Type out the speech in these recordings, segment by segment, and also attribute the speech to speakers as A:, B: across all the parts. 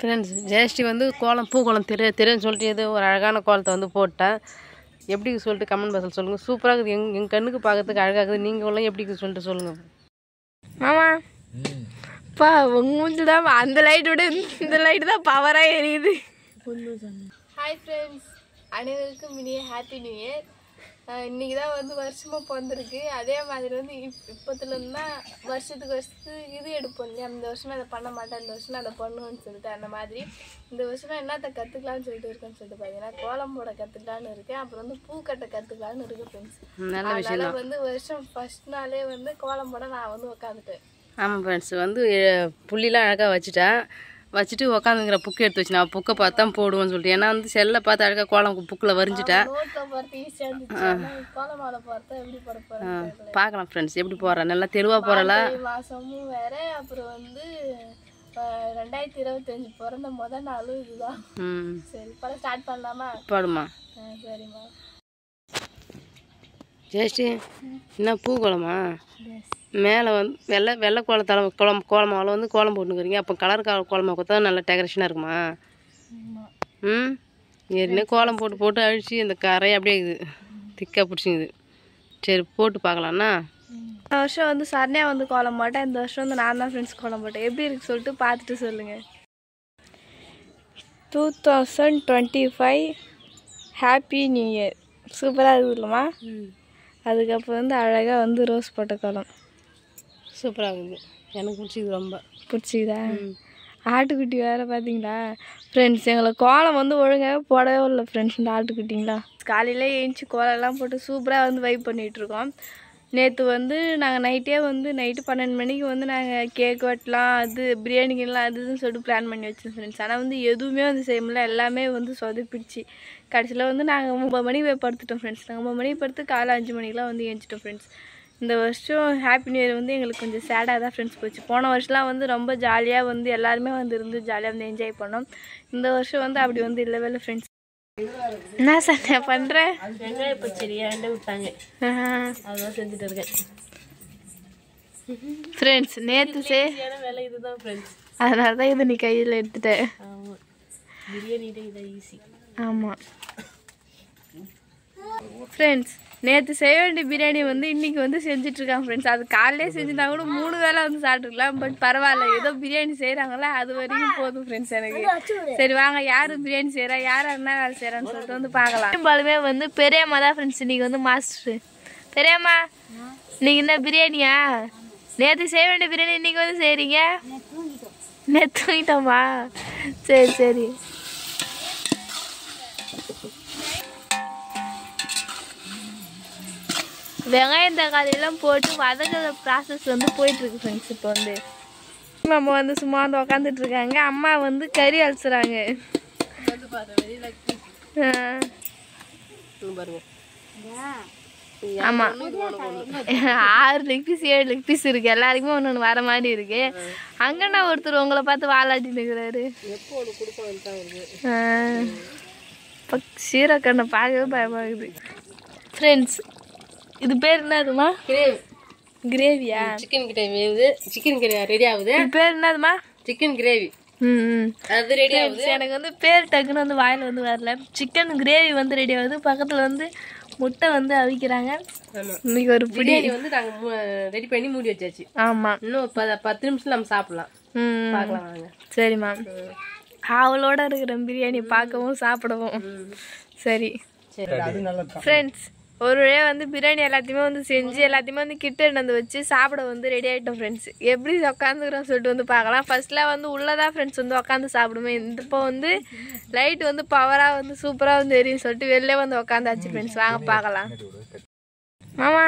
A: Friends Jayashree வந்து கோலம் பூக்கோலம் தெரியுன்னு சொல்லிட்டு ஏதோ ஒரு அழகான கோலத்தை வந்து போட்டேன். எப்படி சொல்லிட்டு கமெண்ட் பாக்ஸில் சொல்லுங்கள். சூப்பராக இருக்குது. எங்கள் கண்ணுக்கு பார்க்கறதுக்கு அழகாக இருக்குது. நீங்களும் எப்படி சொல்லிட்டு சொல்லுங்கள்.
B: மாமா பா உங்கள் மூஞ்சி தான் அந்த லைட்டோட இந்த லைட்டு தான் பவராக எரியுது. ஹாய் ஃப்ரெண்ட்ஸ், அனைவருக்கும் இனிய ஹாப்பி நியூ இயர். இன்றைக்கி தான் வந்து வருஷமாக பிறந்திருக்கு. அதே மாதிரி வந்து இப்போத்துலேருந்து தான் வருஷத்துக்கு இது எடுப்போம் இல்லையா. இந்த வருஷமே அதை பண்ண மாட்டேன், இந்த வருஷம் அதை பண்ணுவேன்னு சொல்லிட்டு அந்த மாதிரி இந்த வருஷம் என்னத்தை கற்றுக்கலான்னு சொல்லிட்டு இருக்கேன்னு சொல்லிட்டு பார்த்தீங்கன்னா கோலம் போட கற்றுக்கலான்னு இருக்கேன். அப்புறம் வந்து பூக்கட்டை கற்றுக்கலான்னு இருக்குது ஃப்ரெண்ட்ஸ். அதனால் வந்து வருஷம் ஃபர்ஸ்ட் நாளே வந்து கோலம் போட நான் வந்து உட்காந்துட்டேன்.
A: ஆமாம் ஃப்ரெண்ட்ஸ், வந்து புள்ளிலாம் அழகாக வச்சுட்டு உக்காந்துங்கிற புக்கு எடுத்து வச்சு நான் புக்கை பார்த்து தான் போடுவேன்னு சொல்லிட்டு. ஏன்னா வந்து செல்லை பார்த்து அழகாக கோலம் புக்கில் வரைஞ்சிட்டேன். பார்க்கலாம் ஃப்ரெண்ட்ஸ் எப்படி போடுறேன். நல்லா தெளிவாக போகிறல
B: மாதமும் வேறு. அப்புறம் வந்து 2025 பிறந்த முதல் நாளும் இதுதான். சரி படம் ஸ்டார்ட் பண்ணலாமா?
A: பாடுமா.
B: சரிம்மா.
A: ஜெயஸ்ரீ என்ன பூக்கோலமா? மேலே வந்து வெள்ளை கோலமாவில் வந்து கோலம் போட்டுக்கிறீங்க. அப்போ கலர் கோலமாக கொடுத்தா நல்லா டெக்கரேஷனாக இருக்குமா? ஏற்கனவே கோலம் போட்டு அழிச்சு இந்த கரையை அப்படியே இருக்குது, திக்காக பிடிச்சிங்குது. சரி போட்டு பார்க்கலாம்ண்ணா.
B: இந்த வருஷம் வந்து சரணியாக வந்து கோலம் போட்டேன். இந்த வருஷம் வந்து நான் தான் ஃப்ரெண்ட்ஸ் கோலம் போட்டேன். எப்படி இருக்கு சொல்லிட்டு பார்த்துட்டு சொல்லுங்கள். 2025 ஹாப்பி நியூ இயர். சூப்பராக இருக்குது இல்லைம்மா? அதுக்கப்புறம் வந்து அழகாக வந்து ரோஸ் போட்ட கோலம்
A: சூப்பராக இருக்குது. எனக்கு பிடிச்சிது, ரொம்ப
B: பிடிச்சிதா? ஆட்டுக்குட்டி வேறு பார்த்தீங்களா ஃப்ரெண்ட்ஸ்? எங்களை கோலம் வந்து ஒழுங்காகவே போடவே இல்லை ஃப்ரெண்ட்ஸ். இந்த ஆட்டுக்குட்டிங்களா காலையில் ஏஞ்சி கோலம்லாம் போட்டு சூப்பராக வந்து வைப் பண்ணிகிட்ருக்கோம். நேற்று வந்து நாங்கள் நைட்டு 12 மணிக்கு வந்து நாங்கள் கேக் வெட்டலாம், அது பிரியாணிக்கெல்லாம் அதுன்னு சொல்லிட்டு பிளான் பண்ணி வச்சோம் ஃப்ரெண்ட்ஸ். ஆனால் வந்து எதுவுமே வந்து செய்ய முடியல. எல்லாமே வந்து சொதப்பிடுச்சு. கடைசியில் வந்து நாங்கள் 9 மணிக்கு போய் படுத்துட்டோம் ஃப்ரெண்ட்ஸ். நாங்கள் 9 மணிக்கு படுத்து காலை 5 மணிக்கெலாம் வந்து ஏஞ்சிட்டோம் ஃப்ரெண்ட்ஸ். இந்த வருஷம் ஹாப்பி நியூ இயர் வந்து எங்களுக்கு கொஞ்சம் சேடாக தான் ஃப்ரெண்ட்ஸ் போச்சு. போன வருஷம்லாம் வந்து ரொம்ப ஜாலியாக வந்து எல்லாருமே வந்து இருந்து ஜாலியாக வந்து என்ஜாய் பண்ணோம். இந்த வருஷம் வந்து அப்படி வந்து இல்லவே இல்லை ஃப்ரெண்ட்ஸ். என்ன சண்டை பண்ணுறேன்?
A: வெங்காய பச்சடி ஏன்டே விட்டாங்க, அதுதான் செஞ்சுட்டு இருக்கேன்
B: ஃப்ரெண்ட்ஸ். நேற்று
A: வேலை இதுதான் ஃப்ரெண்ட்ஸ்.
B: அதனால தான் இதை நீ கையில் எடுத்துட்டேன்.
A: ஆமாம், பிரியாணிட்டே இதை ஈஸி.
B: ஆமாம் ஃப்ரெண்ட்ஸ், நேற்று செய்ய வேண்டிய பிரியாணி வந்து இன்றைக்கி வந்து செஞ்சிட்ருக்காங்க ஃப்ரெண்ட்ஸ். அது காலையிலே செஞ்சுருந்தா கூட 3 வேளை வந்து சாப்பிட்டுருக்கலாம். பட் பரவாயில்ல, ஏதோ பிரியாணி செய்கிறாங்களா அது வரைக்கும் போதும் ஃப்ரெண்ட்ஸ் எனக்கு. சரி வாங்க, யார் பிரியாணி செய்கிறா, யார் என்ன வேலை செய்கிறான்னு சொல்லிட்டு வந்து பார்க்கலாம். பெரும்பாலுமே வந்து பெரியம்மா தான் ஃப்ரெண்ட்ஸ் இன்றைக்கி வந்து மாஸ்டர். பெரியம்மா இன்றைக்கி என்ன பிரியாணியா? நேற்று செய்ய வேண்டிய பிரியாணி இன்றைக்கி வந்து செய்கிறீங்க? நேற்று தூங்கிட்டோமா? சரி சரி. வெங்காயம் தக்காளியெல்லாம் போட்டு வதக்கிற ப்ராசஸ் வந்து போயிட்டுருக்கு ஃப்ரெண்ட்ஸ். இப்போ வந்து நம்ம வந்து சும்மா வந்து உக்காந்துட்ருக்காங்க. அம்மா வந்து கறி அலசுறாங்க. ஆமாம், 6 லெக் பீஸ் 7 லெக் பீஸ் இருக்குது. எல்லாருக்குமே ஒன்று வர மாதிரி இருக்குது. அங்கண்ணா ஒருத்தர் உங்களை பார்த்து வாலாட்டின்னு இருக்கிறாரு. சீரக்கண்ணை பார்க்கவே பயமாகுது ஃப்ரெண்ட்ஸ். இது பேர் என்னதுமா? கிரேவியா?
A: Chicken gravy. Chicken gravy ready ஆகுது.
B: இது பேர் என்னதுமா?
A: Chicken gravy. அது ரெடி ஆகுது.
B: எனக்கு வந்து பேர் டக்குன்னு வந்து வாயில் வந்து வரல. சிக்கன் கிரேவி வந்து ரெடி ஆகுது. பக்கத்தில் வந்து முட்டை வந்து அவிக்கிறாங்க. இன்னைக்கு ஒரு பிரியாணி
A: வந்து நாங்கள் ரெடி பண்ணி மூடி வச்சாச்சு.
B: ஆமாம்,
A: இன்னும் 10 நிமிஷம் நம்ம சாப்பிடலாம். பார்க்கலாம் வாங்க.
B: சரிம்மா. அவளோட இருக்கிற பிரியாணி பார்க்கவும் சாப்பிடவும். சரி ஃப்ரெண்ட்ஸ், ஒரு வழியாக வந்து பிரியாணி எல்லாத்தையுமே வந்து செஞ்சு எல்லாத்தையுமே வந்து கிட்ட வந்து வச்சு சாப்பிட வந்து ரெடி ஆகிட்டோம் ஃப்ரெண்ட்ஸ். எப்படி உட்காந்துக்கிறோம் சொல்லிட்டு வந்து பார்க்கலாம். ஃபர்ஸ்ட்லாம் வந்து உள்ளதான் ஃப்ரெண்ட்ஸ் வந்து உட்காந்து சாப்பிடுவேன். இப்போ வந்து லைட் வந்து பவராக வந்து சூப்பராக வந்து எரியும் சொல்லிட்டு வெளிலே வந்து உட்காந்தாச்சு ஃப்ரெண்ட்ஸ். வாங்க பார்க்கலாம். மாமா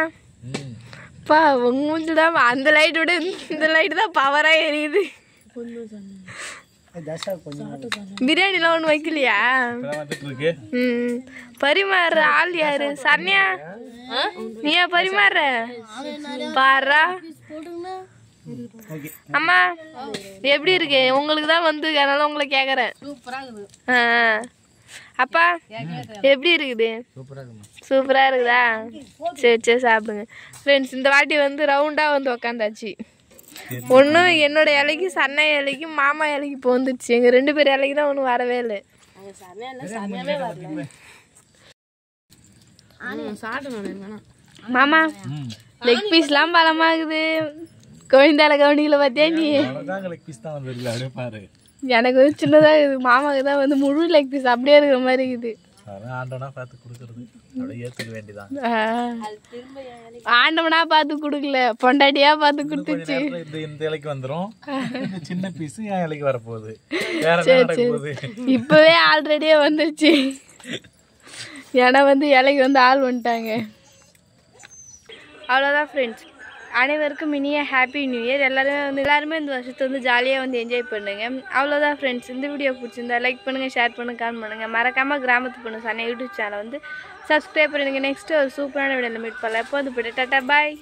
B: பா உங்கள் மூஞ்சி தான் அந்த லைட்டோட இந்த லைட்டு தான் பவராக எரியுது. பிரியாணிலாம் ஒன்றும் வைக்கலையா? பரிமாறுற ஆள் யாரு? சரண்யா நீயா பரிமாறுற? பாரா அம்மா எப்படி இருக்கு? உங்களுக்கு தான் வந்து அதனால உங்களை கேட்குறேன். அப்பா எப்படி இருக்குது? சூப்பராக இருக்குதா? சரி சரி சாப்பிடுங்க ஃப்ரெண்ட்ஸ். இந்த வாட்டி வந்து ரவுண்டாக வந்து உக்காந்தாச்சு. ஒன்றும் என்னோட இலைக்கு சன்ன இலைக்கு மாமா இலைக்கு இப்போ வந்துடுச்சு. எங்கள் 2 பேர் இலைக்கு தான் ஒன்றும் வரவே இல்லை. மாமா லெக் பீஸ்லாம் பலமாகுது. கோவிந்தால கவனிக்கல பார்த்தியா நீ? எனக்கு வந்து சின்னதாக இருக்குது. மாமாவுக்கு தான் வந்து முழு லெக் பீஸ் அப்படியே இருக்கிற மாதிரி இருக்குது. ஆண்டவனா பார்த்து கொடுக்கல, பொண்டாட்டியா பார்த்து கொடுத்துச்சு. இப்பவே ஆல்ரெடியே வந்துருச்சு. ஏன்னா வந்து இலைக்கு வந்து ஆள் வந்துட்டாங்க. அவ்வளோதான் ஃப்ரெண்ட்ஸ். அனைவருக்கும் இனிய ஹாப்பி நியூ இயர். எல்லாருமே இந்த வருஷத்தை வந்து ஜாலியாக வந்து என்ஜாய் பண்ணுங்க. அவ்வளோதான் ஃப்ரெண்ட்ஸ். இந்த வீடியோ பிடிச்சிருந்தா லைக் பண்ணுங்கள், ஷேர் பண்ணுங்கள், கமெண்ட் பண்ணுங்கள். மறக்காமல் கிராமத்து பொண்ணு சன்னை யூடியூப் சேனல் வந்து சப்ஸ்கிரைப் பண்ணுங்கள். நெக்ஸ்ட்டு ஒரு சூப்பரான வீடியோவில் மீட் பண்ணலாம். எப்போ வந்து போய்ட்டு டாட்டா பாய்.